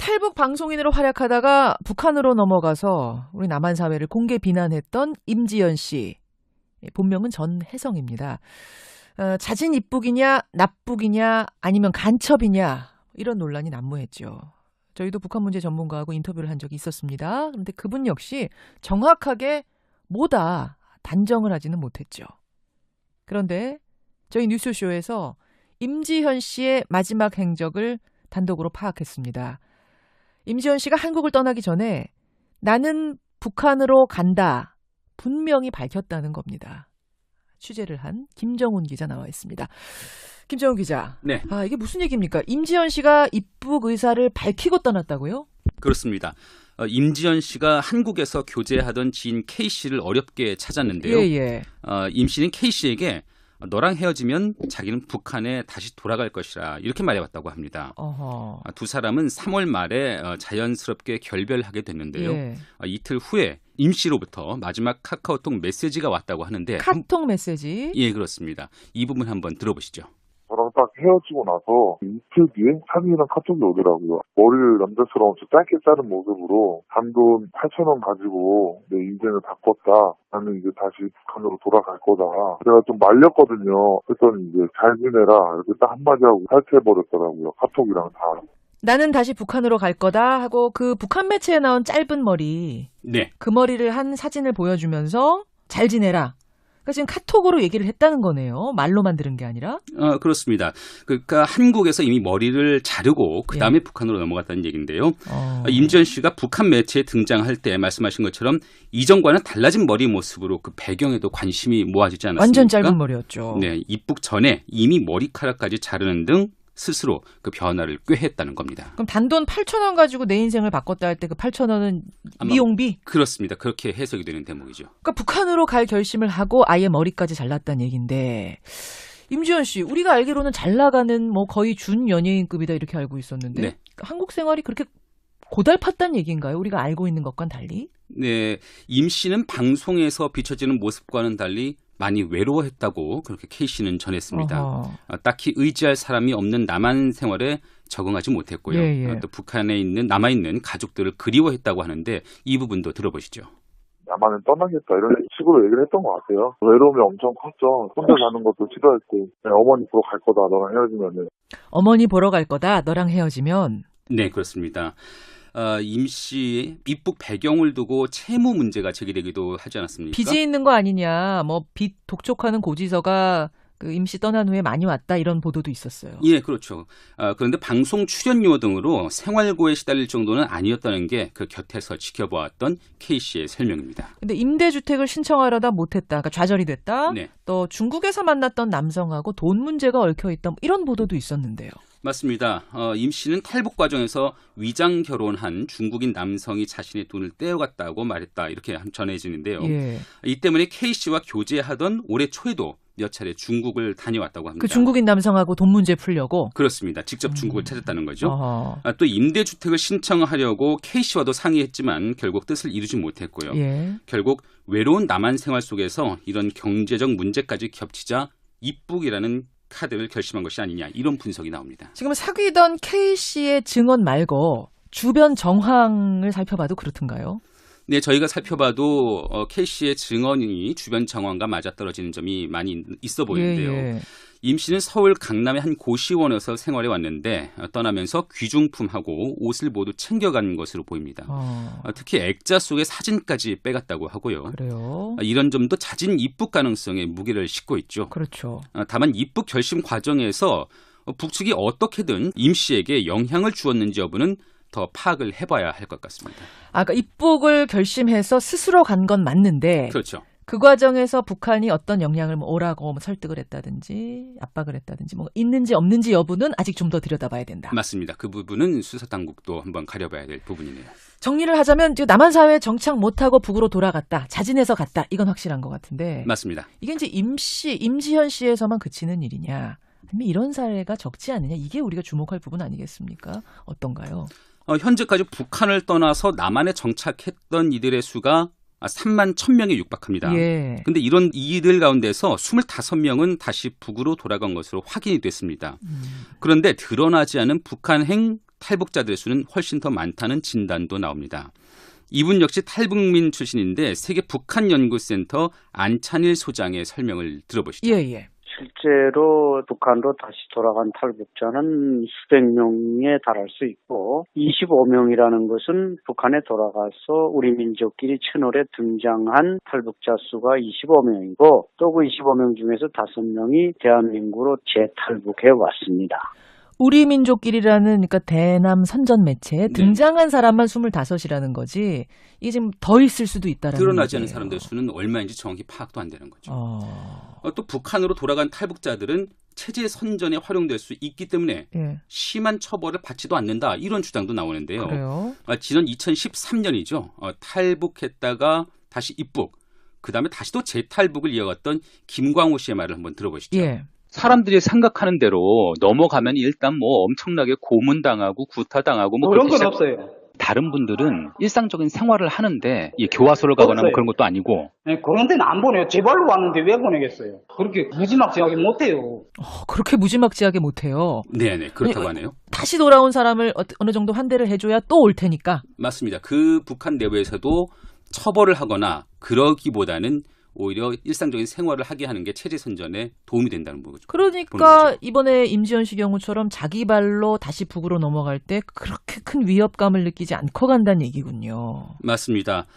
탈북 방송인으로 활약하다가 북한으로 넘어가서 우리 남한 사회를 공개 비난했던 임지연 씨. 본명은 전혜성입니다. 자진 입북이냐 납북이냐 아니면 간첩이냐 이런 논란이 난무했죠. 저희도 북한 문제 전문가하고 인터뷰를 한 적이 있었습니다. 그런데 그분 역시 정확하게 뭐다 단정을 하지는 못했죠. 그런데 저희 뉴스쇼에서 임지연 씨의 마지막 행적을 단독으로 파악했습니다. 임지연 씨가 한국을 떠나기 전에 나는 북한으로 간다 분명히 밝혔다는 겁니다. 취재를 한 김정훈 기자 나와 있습니다. 김정훈 기자. 네. 이게 무슨 얘기입니까? 임지연 씨가 입북 의사를 밝히고 떠났다고요? 그렇습니다. 임지연 씨가 한국에서 교제하던 지인 K 씨를 어렵게 찾았는데요. 예. 임 씨는 K 씨에게 너랑 헤어지면 자기는 북한에 다시 돌아갈 것이라 이렇게 말해왔다고 합니다. 어허. 두 사람은 3월 말에 자연스럽게 결별하게 됐는데요. 예. 이틀 후에 임 씨로부터 마지막 카카오톡 메시지가 왔다고 하는데 카톡 메시지? 예, 그렇습니다. 이 부분 한번 들어보시죠. 저랑 딱 헤어지고 나서 이틀 뒤에 사진이랑 카톡이 오더라고요. 머리를 남자처럼 짧게 자른 모습으로 단돈 8,000원 가지고 내 인생을 바꿨다. 나는 이제 다시 북한으로 돌아갈 거다. 제가 좀 말렸거든요. 그랬더니 이제 잘 지내라 이렇게 딱 한마디 하고 탈퇴해버렸더라고요. 카톡이랑 다. 나는 다시 북한으로 갈 거다 하고 그 북한 매체에 나온 짧은 머리. 네. 그 머리를 한 사진을 보여주면서 잘 지내라. 그러니까 지금 카톡으로 얘기를 했다는 거네요. 말로만 들은 게 아니라. 그렇습니다. 그러니까 한국에서 이미 머리를 자르고 그다음에 북한으로 넘어갔다는 얘기인데요. 임지연 씨가 북한 매체에 등장할 때 말씀하신 것처럼 이전과는 달라진 머리 모습으로 그 배경에도 관심이 모아지지 않았습니까? 완전 짧은 머리였죠. 네, 입북 전에 이미 머리카락까지 자르는 등 스스로 그 변화를 꾀했다는 겁니다. 그럼 단돈 8,000원 가지고 내 인생을 바꿨다 할 때 그 8,000원은 미용비? 그렇습니다. 그렇게 해석이 되는 대목이죠. 그러니까 북한으로 갈 결심을 하고 아예 머리까지 잘랐다는 얘기인데 임지연 씨, 우리가 알기로는 잘 나가는 뭐 거의 준 연예인급이다 이렇게 알고 있었는데 네. 한국 생활이 그렇게 고달팠다는 얘기인가요? 우리가 알고 있는 것과는 달리? 네, 임 씨는 방송에서 비춰지는 모습과는 달리 많이 외로워했다고 그렇게 K 씨는 전했습니다. 딱히 의지할 사람이 없는 남한 생활에 적응하지 못했고요. 예. 또 북한에 남아있는 가족들을 그리워했다고 하는데 이 부분도 들어보시죠. 남한은 떠나겠다 이런 식으로 얘기를 했던 것 같아요. 외로움이 엄청 컸죠. 혼자 가는 것도 싫어했고 어머니 보러 갈 거다 너랑 헤어지면은. 어머니 보러 갈 거다 너랑 헤어지면. 네, 그렇습니다. 임 씨 입북 배경을 두고 채무 문제가 제기되기도 하지 않았습니까? 빚이 있는 거 아니냐, 뭐 빚 독촉하는 고지서가 그 임 씨 떠난 후에 많이 왔다 이런 보도도 있었어요. 예, 그렇죠. 그런데 방송 출연료 등으로 생활고에 시달릴 정도는 아니었다는 게 그 곁에서 지켜보았던 K 씨의 설명입니다. 근데 임대주택을 신청하려다 못했다, 그러니까 좌절이 됐다. 네. 또 중국에서 만났던 남성하고 돈 문제가 얽혀있다, 뭐 이런 보도도 있었는데요. 맞습니다. 임 씨는 탈북 과정에서 위장 결혼한 중국인 남성이 자신의 돈을 떼어갔다고 말했다 이렇게 전해지는데요. 예. 이 때문에 K 씨와 교제하던 올해 초에도 몇 차례 중국을 다녀왔다고 합니다. 그 중국인 남성하고 돈 문제 풀려고? 그렇습니다. 직접 중국을 찾았다는 거죠. 어허. 또 임대주택을 신청하려고 K 씨와도 상의했지만 결국 뜻을 이루지 못했고요. 예. 결국 외로운 남한 생활 속에서 이런 경제적 문제까지 겹치자 입북이라는 카드를 결심한 것이 아니냐 이런 분석이 나옵니다. 지금 사귀던 K 씨의 증언 말고 주변 정황을 살펴봐도 그렇던가요? 네, 저희가 살펴봐도 K 씨의 증언이 주변 정황과 맞아떨어지는 점이 많이 있어 보이는데요. 예. 임 씨는 서울 강남의 한 고시원에서 생활해 왔는데 떠나면서 귀중품하고 옷을 모두 챙겨간 것으로 보입니다. 특히 액자 속에 사진까지 빼갔다고 하고요. 그래요? 이런 점도 자진 입북 가능성에 무게를 싣고 있죠. 그렇죠. 다만 입북 결심 과정에서 북측이 어떻게든 임 씨에게 영향을 주었는지 여부는 더 파악을 해봐야 할 것 같습니다. 그러니까 입북을 결심해서 스스로 간 건 맞는데 그렇죠. 그 과정에서 북한이 어떤 영향을 오라고 설득을 했다든지 압박을 했다든지 뭐 있는지 없는지 여부는 아직 좀 더 들여다봐야 된다. 맞습니다. 그 부분은 수사당국도 한번 가려봐야 될 부분이네요. 정리를 하자면 지금 남한 사회에 정착 못하고 북으로 돌아갔다. 자진해서 갔다. 이건 확실한 것 같은데. 맞습니다. 이게 이제 임지연 씨에서만 그치는 일이냐. 아니면 이런 사례가 적지 않느냐. 이게 우리가 주목할 부분 아니겠습니까? 어떤가요? 현재까지 북한을 떠나서 남한에 정착했던 이들의 수가 3만 1,000명에 육박합니다. 예. 근데 이런 이들 가운데서 25명은 다시 북으로 돌아간 것으로 확인이 됐습니다. 그런데 드러나지 않은 북한행 탈북자들의 수는 훨씬 더 많다는 진단도 나옵니다. 이분 역시 탈북민 출신인데 세계 북한연구센터 안찬일 소장의 설명을 들어보시죠. 예. 실제로 북한으로 다시 돌아간 탈북자는 수백 명에 달할 수 있고 25명이라는 것은 북한에 돌아가서 우리 민족끼리 채널에 등장한 탈북자 수가 25명이고 또 그 25명 중에서 5명이 대한민국으로 재탈북해 왔습니다. 우리 민족끼리라는 그러니까 대남 선전 매체에 등장한 사람만 25이라는 거지. 이게 지금 더 있을 수도 있다라는 거죠. 드러나지 않은 사람들 수는 얼마인지 정확히 파악도 안 되는 거죠. 또 북한으로 돌아간 탈북자들은 체제 선전에 활용될 수 있기 때문에 심한 처벌을 받지도 않는다. 이런 주장도 나오는데요. 그래요? 지난 2013년이죠. 탈북했다가 다시 입북, 그다음에 다시 또 재탈북을 이어갔던 김광호 씨의 말을 한번 들어보시죠. 예. 사람들이 생각하는 대로 넘어가면 일단 뭐 엄청나게 고문당하고 구타당하고 뭐 그런 건 없어요. 다른 분들은 일상적인 생활을 하는데 이 교화소를 가거나 뭐 그런 것도 아니고. 네, 그런 데는 안 보내요. 제 발로 왔는데 왜 보내겠어요? 그렇게 무지막지하게 못해요. 그렇게 무지막지하게 못해요. 네네, 그렇다고 하네요. 다시 돌아온 사람을 어느 정도 환대를 해줘야 또 올 테니까. 맞습니다. 그 북한 내부에서도 처벌을 하거나 그러기보다는 오히려 일상적인 생활을 하게 하는 게 체제 선전에 도움이 된다는 거죠. 그러니까 이번에 임지연 씨 경우처럼 자기 발로 다시 북으로 넘어갈 때 그렇게 큰 위협감을 느끼지 않고 간다는 얘기군요. 맞습니다.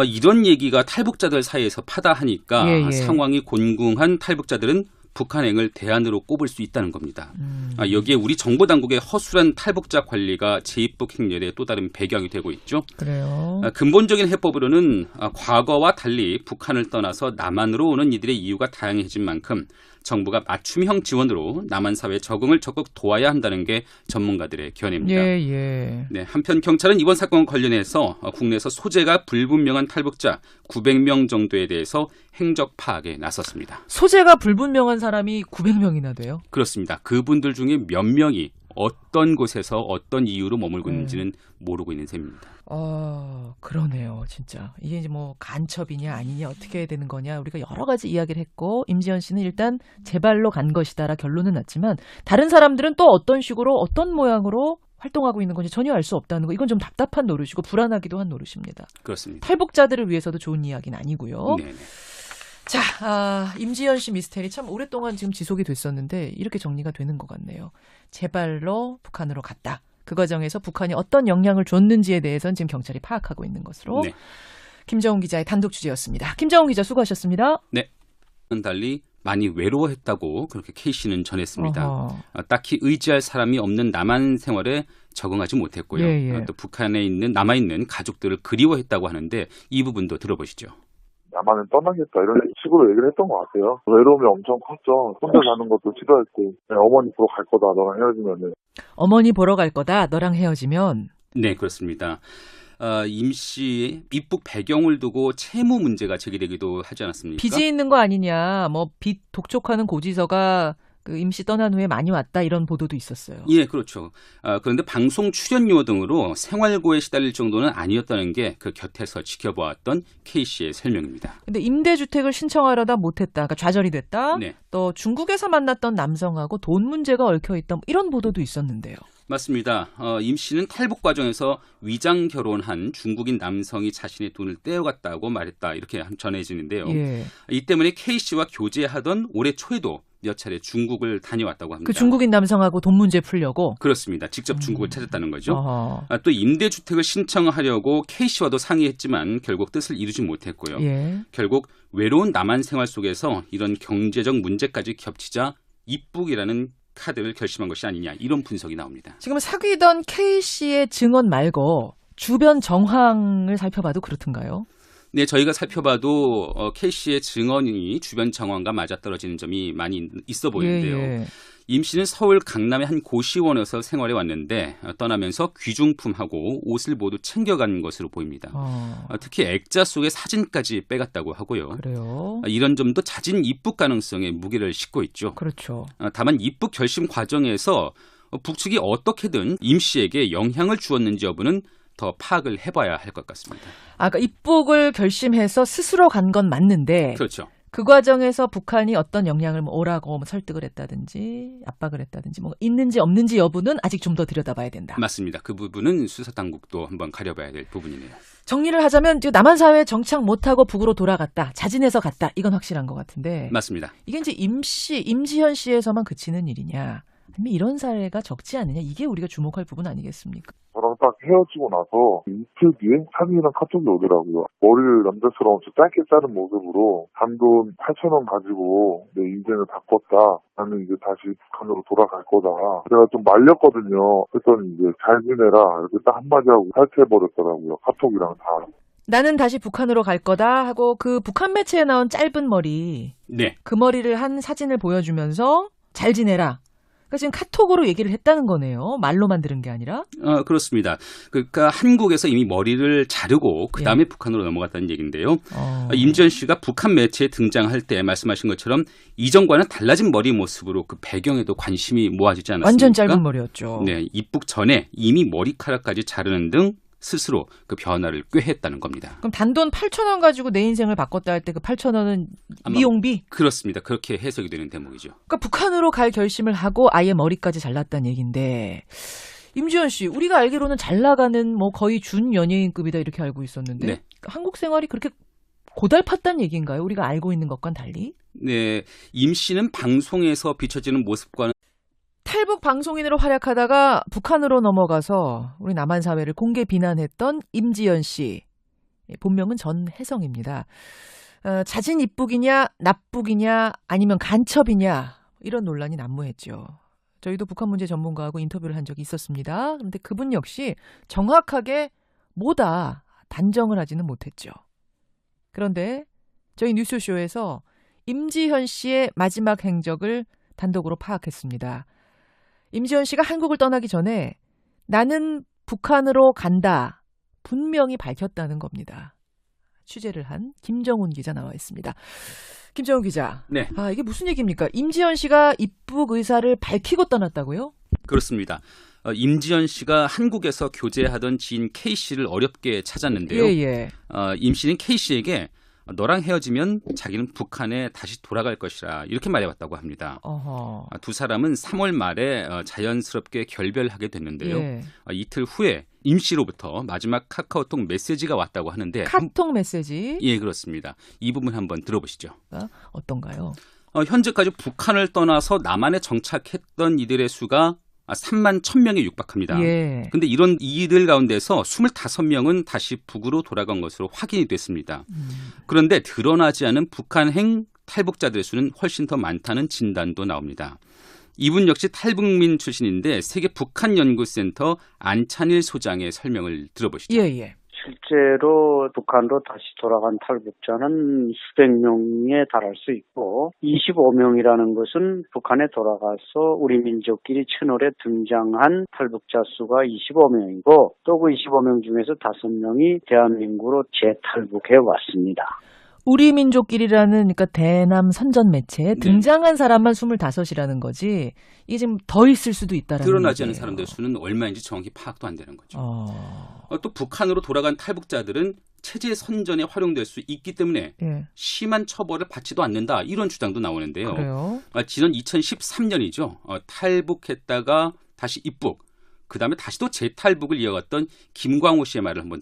이런 얘기가 탈북자들 사이에서 파다하니까 상황이 곤궁한 탈북자들은 북한행을 대안으로 꼽을 수 있다는 겁니다. 여기에 우리 정보 당국의 허술한 탈북자 관리가 재입북 행렬의 또 다른 배경이 되고 있죠. 그래요. 근본적인 해법으로는 과거와 달리 북한을 떠나서 남한으로 오는 이들의 이유가 다양해진 만큼 정부가 맞춤형 지원으로 남한 사회 적응을 적극 도와야 한다는 게 전문가들의 견해입니다. 네, 한편 경찰은 이번 사건과 관련해서 국내에서 소재가 불분명한 탈북자 900명 정도에 대해서 행적 파악에 나섰습니다. 소재가 불분명한 사람이 900명이나 돼요? 그렇습니다. 그분들 중에 몇 명이 어떤 곳에서 어떤 이유로 머물고 있는지는 모르고 있는 셈입니다. 그러네요, 진짜. 이게 이제 뭐 간첩이냐 아니냐 어떻게 해야 되는 거냐 우리가 여러 가지 이야기를 했고 임지연 씨는 일단 제 발로 간 것이다라 결론은 났지만 다른 사람들은 또 어떤 식으로 어떤 모양으로 활동하고 있는 건지 전혀 알 수 없다는 거 이건 좀 답답한 노릇이고 불안하기도 한 노릇입니다. 그렇습니다. 탈북자들을 위해서도 좋은 이야기는 아니고요. 네네. 자, 임지연 씨 미스테리 참 오랫동안 지금 지속이 됐었는데 이렇게 정리가 되는 것 같네요. 제 발로 북한으로 갔다. 그 과정에서 북한이 어떤 영향을 줬는지에 대해서는 지금 경찰이 파악하고 있는 것으로. 네. 김정은 기자의 단독 취재였습니다. 김정은 기자 수고하셨습니다. 네. 달리 많이 외로워했다고 그렇게 K씨는 전했습니다. 딱히 의지할 사람이 없는 남한 생활에 적응하지 못했고요. 또 북한에 남아있는 가족들을 그리워했다고 하는데 이 부분도 들어보시죠. 남한은 떠나겠다 이런 식으로 얘기를 했던 것 같아요. 외로움이 엄청 컸죠. 혼자 사는 것도 싫어했고 어머니 보러 갈 거다 너랑 헤어지면은. 어머니 보러 갈 거다 너랑 헤어지면. 네, 그렇습니다. 임 씨 입북 배경을 두고 채무 문제가 제기되기도 하지 않았습니까? 빚이 있는 거 아니냐. 뭐 빚 독촉하는 고지서가 그 임 씨 떠난 후에 많이 왔다 이런 보도도 있었어요. 예, 그렇죠. 그런데 방송 출연료 등으로 생활고에 시달릴 정도는 아니었다는 게 그 곁에서 지켜보았던 K 씨의 설명입니다. 근데 임대주택을 신청하려다 못했다. 그러니까 좌절이 됐다. 네. 또 중국에서 만났던 남성하고 돈 문제가 얽혀있다. 이런 보도도 있었는데요. 맞습니다. 임 씨는 탈북 과정에서 위장 결혼한 중국인 남성이 자신의 돈을 떼어갔다고 말했다. 이렇게 전해지는데요. 이 때문에 K 씨와 교제하던 올해 초에도 몇 차례 중국을 다녀왔다고 합니다. 그 중국인 남성하고 돈 문제 풀려고? 그렇습니다. 직접 중국을 찾았다는 거죠. 또 임대주택을 신청하려고 K씨와도 상의했지만 결국 뜻을 이루지 못했고요. 결국 외로운 남한 생활 속에서 이런 경제적 문제까지 겹치자 입북이라는 카드를 결심한 것이 아니냐 이런 분석이 나옵니다. 지금 사귀던 K씨의 증언 말고 주변 정황을 살펴봐도 그렇던가요? 네, 저희가 살펴봐도 K씨의 증언이 주변 정황과 맞아떨어지는 점이 많이 있어 보이는데요. 임 씨는 서울 강남의 한 고시원에서 생활해 왔는데 떠나면서 귀중품하고 옷을 모두 챙겨간 것으로 보입니다. 특히 액자 속에 사진까지 빼갔다고 하고요. 그래요? 이런 점도 잦은 입북 가능성에 무게를 싣고 있죠. 그렇죠. 다만 입북 결심 과정에서 북측이 어떻게든 임 씨에게 영향을 주었는지 여부는 더 파악을 해봐야 할 것 같습니다. 그러니까 입북을 결심해서 스스로 간 건 맞는데 그렇죠. 그 과정에서 북한이 어떤 영향을 오라고 설득을 했다든지 압박을 했다든지 뭐 있는지 없는지 여부는 아직 좀 더 들여다봐야 된다. 맞습니다. 그 부분은 수사당국도 한번 가려봐야 될 부분이네요. 정리를 하자면 남한 사회에 정착 못하고 북으로 돌아갔다. 자진해서 갔다. 이건 확실한 것 같은데. 맞습니다. 이게 이제 임지현 씨에서만 그치는 일이냐. 아니면 이런 사례가 적지 않느냐. 이게 우리가 주목할 부분 아니겠습니까? 저랑 딱 헤어지고 나서 이틀 뒤에 사진이랑 카톡이 오더라고요. 머리를 남자처럼 짧게 자른 모습으로 단돈 8,000원 가지고 내 인생을 바꿨다. 나는 이제 다시 북한으로 돌아갈 거다. 제가 좀 말렸거든요. 그랬더니 이제 잘 지내라. 이렇게 딱 한마디 하고 탈퇴해버렸더라고요. 카톡이랑 다. 나는 다시 북한으로 갈 거다 하고 그 북한 매체에 나온 짧은 머리. 네. 그 머리를 한 사진을 보여주면서 잘 지내라. 그러니까 지금 카톡으로 얘기를 했다는 거네요. 말로만 들은 게 아니라. 그렇습니다. 그러니까 한국에서 이미 머리를 자르고 그다음에 북한으로 넘어갔다는 얘기인데요. 임지연 씨가 북한 매체에 등장할 때 말씀하신 것처럼 이전과는 달라진 머리 모습으로 그 배경에도 관심이 모아지지 않았습니까? 완전 짧은 머리였죠. 네, 입북 전에 이미 머리카락까지 자르는 등 스스로 그 변화를 꾀했다는 겁니다. 그럼 단돈 8,000원 가지고 내 인생을 바꿨다 할 때 그 8,000원은 미용비? 그렇습니다. 그렇게 해석이 되는 대목이죠. 그러니까 북한으로 갈 결심을 하고 아예 머리까지 잘랐다는 얘기인데 임지연 씨, 우리가 알기로는 잘 나가는 뭐 거의 준 연예인급이다 이렇게 알고 있었는데 네. 한국 생활이 그렇게 고달팠다는 얘기인가요? 우리가 알고 있는 것과는 달리? 네, 임 씨는 방송에서 비춰지는 모습과는 탈북 방송인으로 활약하다가 북한으로 넘어가서 우리 남한 사회를 공개 비난했던 임지연 씨. 본명은 전혜성입니다. 자진 입북이냐 납북이냐 아니면 간첩이냐 이런 논란이 난무했죠. 저희도 북한 문제 전문가하고 인터뷰를 한 적이 있었습니다. 그런데 그분 역시 정확하게 뭐다 단정을 하지는 못했죠. 그런데 저희 뉴스쇼에서 임지현 씨의 마지막 행적을 단독으로 파악했습니다. 임지현 씨가 한국을 떠나기 전에 나는 북한으로 간다 분명히 밝혔다는 겁니다. 취재를 한 김정훈 기자 나와 있습니다. 김정훈 기자. 네. 이게 무슨 얘기입니까? 임지현 씨가 입북 의사를 밝히고 떠났다고요? 그렇습니다. 임지연 씨가 한국에서 교제하던 지인 K 씨를 어렵게 찾았는데요. 예. 임 씨는 K 씨에게 너랑 헤어지면 자기는 북한에 다시 돌아갈 것이라 이렇게 말해봤다고 합니다. 어허. 두 사람은 3월 말에 자연스럽게 결별하게 됐는데요. 예. 이틀 후에 임 씨로부터 마지막 카카오톡 메시지가 왔다고 하는데 카톡 메시지? 예, 그렇습니다. 이 부분 한번 들어보시죠. 어떤가요? 현재까지 북한을 떠나서 남한에 정착했던 이들의 수가 3만 1,000명에 육박합니다. 예. 근데 이런 이들 가운데서 25명은 다시 북으로 돌아간 것으로 확인이 됐습니다. 그런데 드러나지 않은 북한행 탈북자들의 수는 훨씬 더 많다는 진단도 나옵니다. 이분 역시 탈북민 출신인데 세계 북한연구센터 안찬일 소장의 설명을 들어보시죠. 예. 실제로 북한으로 다시 돌아간 탈북자는 수백 명에 달할 수 있고 25명이라는 것은 북한에 돌아가서 우리 민족끼리 채널에 등장한 탈북자 수가 25명이고 또 그 25명 중에서 5명이 대한민국으로 재탈북해 왔습니다. 우리 민족끼리라는 그러니까 대남 선전 매체에 등장한 사람만 25이라는 거지. 이게 지금 더 있을 수도 있다라는 드러나지 얘기예요. 않은 사람들 수는 얼마인지 정확히 파악도 안 되는 거죠. 또 북한으로 돌아간 탈북자들은 체제 선전에 활용될 수 있기 때문에 심한 처벌을 받지도 않는다. 이런 주장도 나오는데요. 그래요? 지난 2013년이죠. 탈북했다가 다시 입북, 그다음에 다시 또 재탈북을 이어갔던 김광호 씨의 말을 한번 들어보겠습니다.